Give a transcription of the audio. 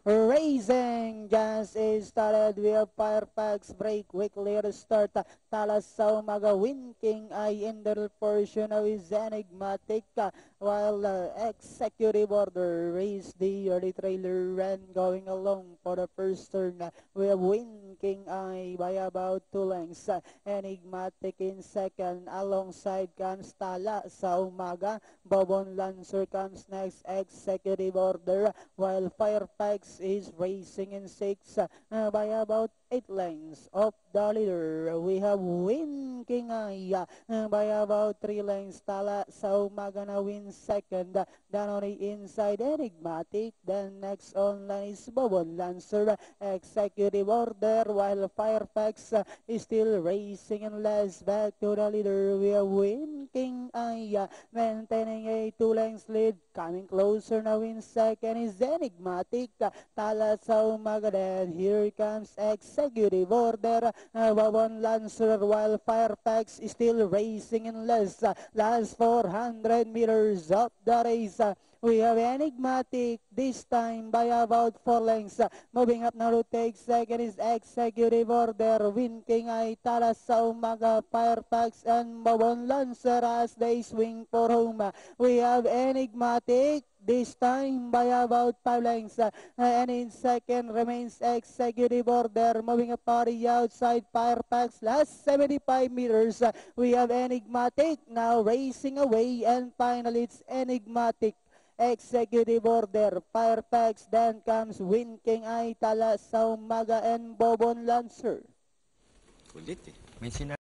Racing just started. We have Firefax break quickly to start. Talas sa umaga, Winking ay in the portion of his Enigmatic, while Executive Order race the early trailer run going along for the first turn. We have Winking ay by about 2 lengths. Enigmatic in second, alongside comes Tala sa umaga. Bobon Lancer comes next, Executive Order, while Firefax is racing in 6 by about 8 lengths of the leader. We have Winking Ay by about 3 lengths. Tala sa umaga na win second. Then on the inside, Enigmatic. Then next on line is Bobon Lancer, Executive Order, while Firefax is still racing in last. Back to the leader, we have Winking Ay maintaining a 2 lengths lead. Coming closer now in second is Enigmatic. Tala sa umaga, then here comes Executive Order, Bobon Lancer, while Firefax is still racing in last 400 meters of the race. We have Enigmatic this time by about 4 lengths. Moving up now to take second is Executive Order. Winking ay Tala sa umaga, Firefax and Bobon Lancer as they swing for home. We have Enigmatic this time by about 5 lengths. And in second remains Executive Order. Moving up on the outside, Firefax. Last 75 meters, we have Enigmatic now racing away. And finally, it's Enigmatic, Executive Order, Firefax. Then comes Winking ay Tala sa umaga and Bobon Lancer. Kulit eh. May